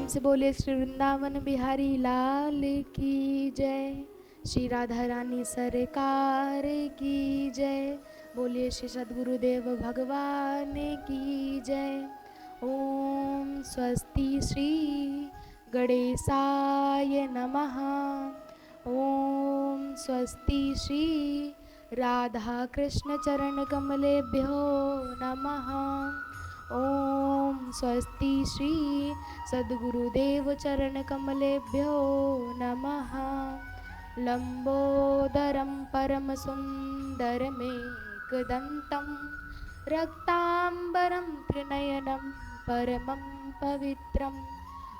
प्रेम से बोले श्री वृंदावन बिहारी लाल की जय, श्री राधा रानी सरकार की जय, बोलिए श्री सद्गुरुदेव भगवान की जय। ओम स्वस्ति श्री गणेशाय नमः। ओम स्वस्ति श्री राधा कृष्ण चरण कमलेभ्यो नमः। ओम स्वस्ति श्री सद्गुरुदेव चरण कमलेभ्यो नमः। लंबोदरं परम सुंदरमेकदंतं रक्तांबरं त्रिनयनं परमं पवित्रम्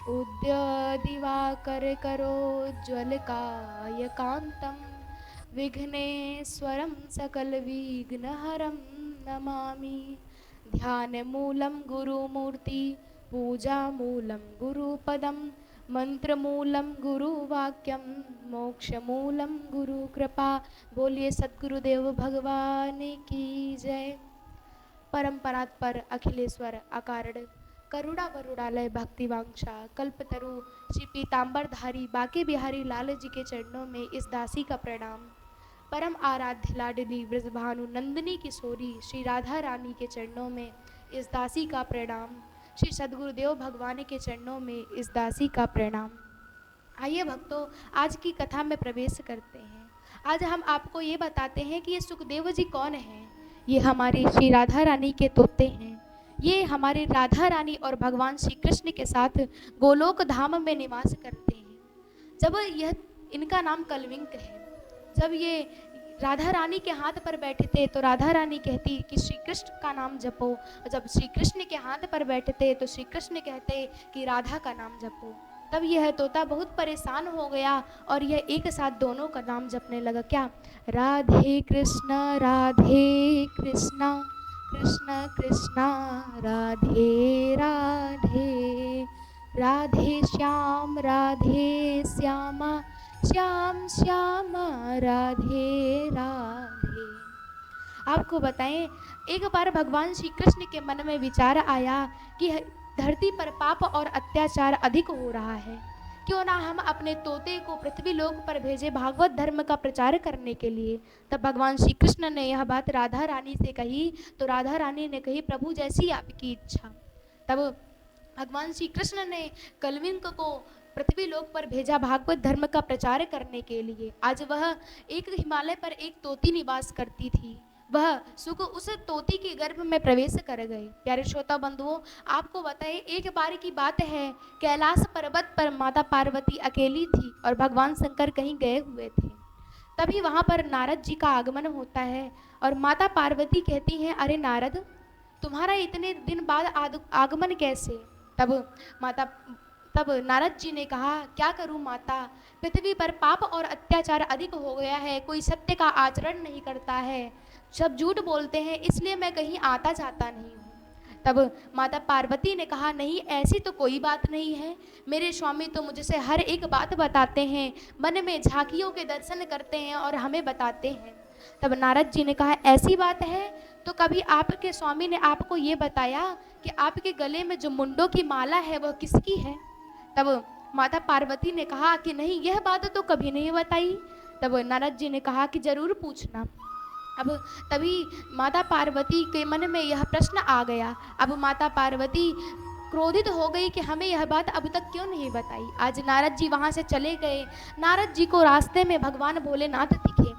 उद्यदिवाकर करोज्ज्वलकायकान्तं विघ्नेश्वरं सकलविघ्नहरं नमामि। ध्यानमूलं गुरुमूर्ति, पूजामूलं गुरुपदं, मंत्रमूलं गुरुवाक्यं, मोक्षमूलं गुरुकृपा। बोलिए सद्गुरुदेव भगवान की जय। परम्परात् पर अखिलेश्वर अकारण करुणा वरुणालय भक्तिवांक्षा कल्पतरु श्री पीताम्बरधारी बाके बिहारी लाल जी के चरणों में इस दासी का प्रणाम। परम आराध्य लाडली ब्रजभानु नंदिनी किशोरी श्री राधा रानी के चरणों में इस दासी का प्रणाम। श्री सद्गुरुदेव भगवान के चरणों में इस दासी का प्रणाम। आइए भक्तों, आज की कथा में प्रवेश करते हैं। आज हम आपको ये बताते हैं कि ये सुखदेव जी कौन हैं। ये हमारी श्री राधा रानी के तोते हैं। ये हमारे राधा रानी और भगवान श्री कृष्ण के साथ गोलोक धाम में निवास करते हैं। जब यह इनका नाम कलविंक है, जब ये राधा रानी के हाथ पर बैठे थे तो राधा रानी कहती कि श्री कृष्ण का नाम जपो, और जब श्री कृष्ण के हाथ पर बैठते तो श्री कृष्ण कहते कि राधा का नाम जपो। तब यह तोता बहुत परेशान हो गया और यह एक साथ दोनों का नाम जपने लगा। क्या? राधे कृष्ण कृष्ण कृष्ण राधे राधे, राधे श्याम श्याम श्याम राधे राधे। आपको बताएं, एक बार भगवान श्री कृष्ण के मन में विचार आया कि धरती पर पाप और अत्याचार अधिक हो रहा है, क्यों ना हम अपने तोते को पृथ्वी लोक पर भेजे भागवत धर्म का प्रचार करने के लिए। तब भगवान श्री कृष्ण ने यह बात राधा रानी से कही तो राधा रानी ने कही, प्रभु जैसी आपकी इच्छा। तब भगवान श्री कृष्ण ने कलविंक को पृथ्वी लोक पर भेजा भागवत धर्म का प्रचार करने के लिए। आज वह एक हिमालय पर एक तोती निवास करती थी। वह सुख उस तोती के गर्भ में प्रवेश कर गए। प्यारे श्रोता बंधुओं, आपको बताए, एक बार की बात है, कैलाश पर्वत पर माता पार्वती अकेली थी और भगवान शंकर कहीं गए हुए थे। तभी वहां पर नारद जी का आगमन होता है और माता पार्वती कहती हैं, अरे नारद, तुम्हारा इतने दिन बाद आगमन कैसे? तब नारद जी ने कहा, क्या करूं माता, पृथ्वी पर पाप और अत्याचार अधिक हो गया है, कोई सत्य का आचरण नहीं करता है, सब झूठ बोलते हैं, इसलिए मैं कहीं आता जाता नहीं हूँ। तब माता पार्वती ने कहा, नहीं ऐसी तो कोई बात नहीं है, मेरे स्वामी तो मुझसे हर एक बात बताते हैं, मन में झांकियों के दर्शन करते हैं और हमें बताते हैं। तब नारद जी ने कहा, ऐसी बात है तो कभी आपके स्वामी ने आपको ये बताया कि आपके गले में जो मुंडों की माला है वह किसकी है? तब माता पार्वती ने कहा कि नहीं, यह बात तो कभी नहीं बताई। तब नारद जी ने कहा कि जरूर पूछना। अब तभी माता पार्वती के मन में यह प्रश्न आ गया। अब माता पार्वती क्रोधित हो गई कि हमें यह बात अब तक क्यों नहीं बताई। आज नारद जी वहाँ से चले गए। नारद जी को रास्ते में भगवान भोलेनाथ दिखे।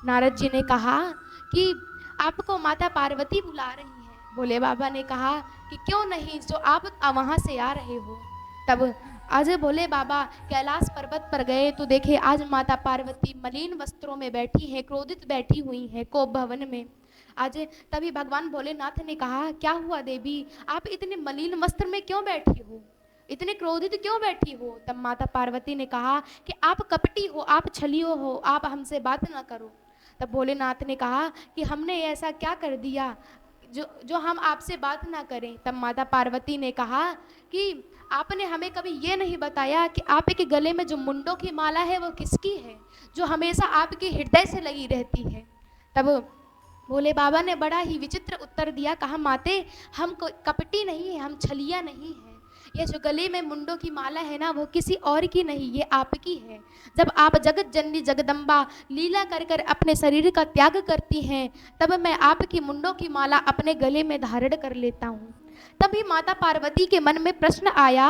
नारद जी ने कहा कि आपको माता पार्वती बुला रही हैं। भोले बाबा ने कहा कि क्यों नहीं, जो आप वहाँ से आ रहे हो। तब आज भोले बाबा कैलाश पर्वत पर गए तो देखे आज माता पार्वती मलिन वस्त्रों में बैठी हैं, क्रोधित बैठी हुई हैं कोप भवन में। आज तभी भगवान भोलेनाथ ने कहा, क्या हुआ देवी, आप इतने मलिन वस्त्र में क्यों बैठी हो, इतने क्रोधित क्यों बैठी हो? तब माता पार्वती ने कहा कि आप कपटी हो, आप छलियो हो, आप हमसे बात ना करो। तब भोलेनाथ ने कहा कि हमने ऐसा क्या कर दिया जो हम आपसे बात ना करें। तब माता पार्वती ने कहा कि आपने हमें कभी ये नहीं बताया कि आपके गले में जो मुंडों की माला है वो किसकी है, जो हमेशा आपके हृदय से लगी रहती है। तब भोले बाबा ने बड़ा ही विचित्र उत्तर दिया, कहा माते हम कपटी नहीं है, हम छलिया नहीं है, ये जो गले में मुंडों की माला है ना, वो किसी और की नहीं, ये आपकी है। जब आप जगत जननी जगदम्बा लीला कर कर अपने शरीर का त्याग करती हैं, तब मैं आपकी मुंडों की माला अपने गले में धारण कर लेता हूँ। तभी माता पार्वती के मन में प्रश्न आया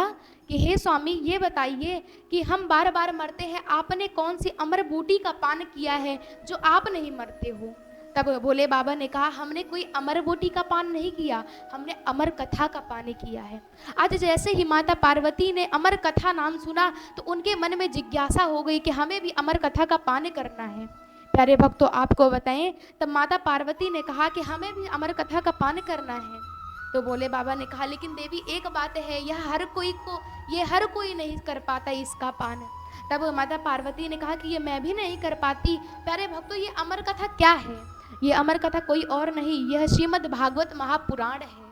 कि हे स्वामी, ये बताइए कि हम बार बार मरते हैं, आपने कौन सी अमर बूटी का पान किया है जो आप नहीं मरते हो? तब भोले बाबा ने कहा, हमने कोई अमर बूटी का पान नहीं किया, हमने अमर कथा का पान किया है। आज जैसे ही माता पार्वती ने अमर कथा नाम सुना तो उनके मन में जिज्ञासा हो गई कि हमें भी अमर कथा का पान करना है। प्यारे भक्तों, आपको बताएं, तब माता पार्वती ने कहा कि हमें भी अमर कथा का पान करना है। तो भोले बाबा ने कहा, लेकिन देवी एक बात है, यह हर कोई नहीं कर पाता इसका पान। तब माता पार्वती ने कहा कि ये मैं भी नहीं कर पाती। प्यारे भक्तों, ये अमर कथा क्या है? ये अमर कथा कोई और नहीं, यह श्रीमद् भागवत महापुराण है।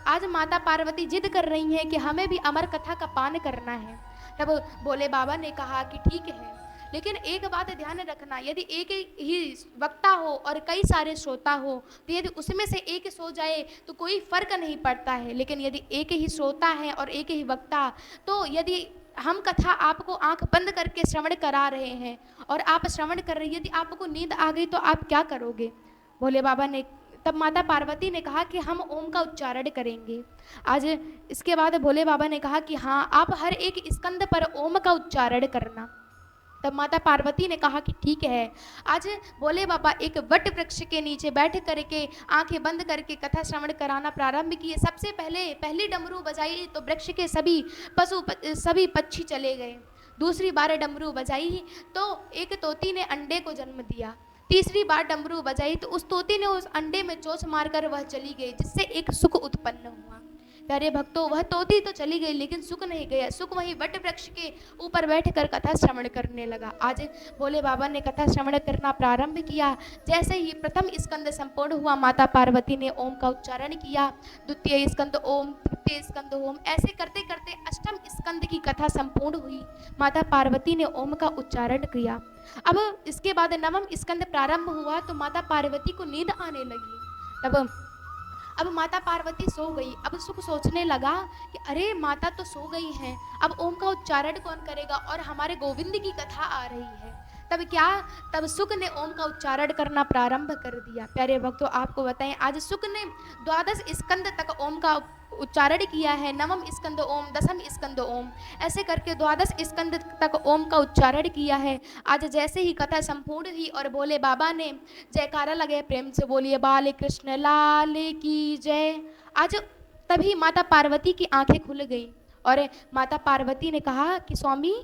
आज माता पार्वती जिद कर रही हैं कि हमें भी अमर कथा का पान करना है। तब भोले बाबा ने कहा कि ठीक है, लेकिन एक बात ध्यान रखना, यदि एक ही वक्ता हो और कई सारे श्रोता हो तो यदि उसमें से एक सो जाए तो कोई फर्क नहीं पड़ता है, लेकिन यदि एक ही श्रोता है और एक ही वक्ता, तो यदि हम कथा आपको आंख बंद करके श्रवण करा रहे हैं और आप श्रवण कर रहे हैं, यदि आपको नींद आ गई तो आप क्या करोगे? भोले बाबा ने तब माता पार्वती ने कहा कि हम ओम का उच्चारण करेंगे। आज इसके बाद भोले बाबा ने कहा कि हाँ, आप हर एक स्कंद पर ओम का उच्चारण करना। तब माता पार्वती ने कहा कि ठीक है। आज भोले बाबा एक वट वृक्ष के नीचे बैठ करके आंखें बंद करके कथा श्रवण कराना प्रारंभ किए। सबसे पहली डमरू बजाई तो वृक्ष के सभी पक्षी चले गए। दूसरी बार डमरू बजाई तो एक तोती ने अंडे को जन्म दिया। तीसरी बार डमरू बजाई तो उस तोती ने उस अंडे में चोंच मारकर वह चली गई, जिससे एक सुख उत्पन्न हुआ। प्यारे भक्तों, वह तोती तो चली गई लेकिन सुख नहीं गया। सुख वहीं वट वृक्ष के ऊपर बैठकर कथा श्रवण करने लगा। आज भोले बाबा ने कथा श्रवण करना प्रारंभ किया। जैसे ही प्रथम स्कंद संपूर्ण हुआ, माता पार्वती ने ओम का उच्चारण किया। द्वितीय स्कंद ओम, तृतीय स्कंद ओम, ऐसे करते करते अष्टम स्कंद की कथा संपूर्ण हुई। माता पार्वती ने ओम का उच्चारण किया। अब इसके बाद नवम स्कंद प्रारंभ हुआ तो माता पार्वती को नींद आने लगी। अब माता पार्वती सो गई। अब सुख सोचने लगा कि अरे, माता तो सो गई हैं, अब ओम का उच्चारण कौन करेगा, और हमारे गोविंद की कथा आ रही है। तब सुख ने ओम का उच्चारण करना प्रारंभ कर दिया। प्यारे भक्तों, आपको बताएं, आज सुख ने 12 स्कंद तक ओम का उच्चारण किया है। नवम स्कंद ओम, दसम स्कंद ओम, ऐसे करके 12 स्कंद तक ओम का उच्चारण किया है। आज जैसे ही कथा संपूर्ण हुई और भोले बाबा ने जयकारा लगे, प्रेम से बोलिए बाल कृष्ण लाल की जय। आज तभी माता पार्वती की आंखें खुल गई और माता पार्वती ने कहा कि स्वामी,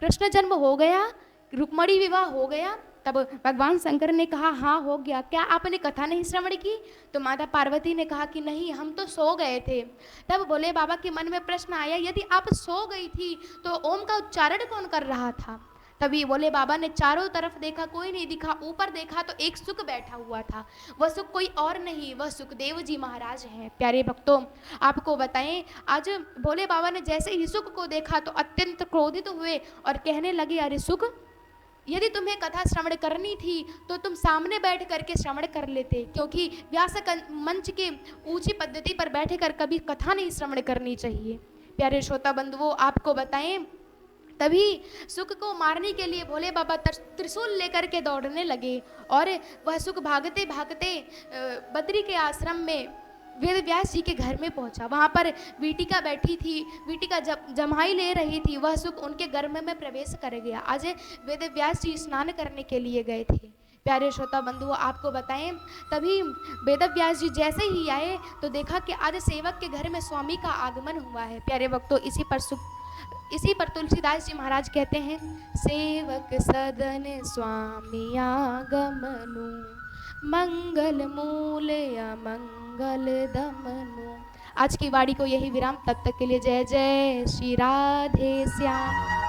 कृष्ण जन्म हो गया, रुक्मणी विवाह हो गया? तब भगवान शंकर ने कहा, हाँ हो गया। क्या आपने कथा नहीं श्रवण की? तो माता पार्वती ने कहा कि नहीं, हम तो सो गए थे। तब भोले बाबा के मन में प्रश्न आया, यदि आप सो गई थी तो ओम का उच्चारण कौन कर रहा था? तभी भोले बाबा ने चारों तरफ देखा, कोई नहीं दिखा। ऊपर देखा तो एक सुख बैठा हुआ था। वह सुख कोई और नहीं, वह सुखदेव जी महाराज हैं। प्यारे भक्तों, आपको बताएं, आज भोले बाबा ने जैसे ही सुख को देखा तो अत्यंत क्रोधित हुए और कहने लगे, अरे सुख, यदि तुम्हें कथा श्रवण करनी थी तो तुम सामने बैठ करके श्रवण कर लेते, क्योंकि व्यास मंच के ऊंची पद्धति पर बैठकर कभी कथा नहीं श्रवण करनी चाहिए। प्यारे श्रोता बंधुओं, आपको बताएं, तभी सुख को मारने के लिए भोले बाबा त्रिशूल लेकर के दौड़ने लगे और वह सुख भागते भागते बद्री के आश्रम में वेद व्यास जी के घर में पहुंचा। वहाँ पर वीटिका बैठी थी, वीटिका जमाई ले रही थी। वह सुख उनके गर्भ में प्रवेश कर गया। आज वेद व्यास जी स्नान करने के लिए गए थे। प्यारे श्रोता बंधुओं, आपको बताएं, तभी वेद व्यास जी जैसे ही आए तो देखा कि आज सेवक के घर में स्वामी का आगमन हुआ है। प्यारे भक्तों, इसी पर तुलसीदास जी महाराज कहते हैं, सेवक सदन स्वामी आगमनु, मंगल मूल अमंगल दमनु। आज की वाणी को यही विराम। तब तक के लिए जय जय श्री राधे श्याम।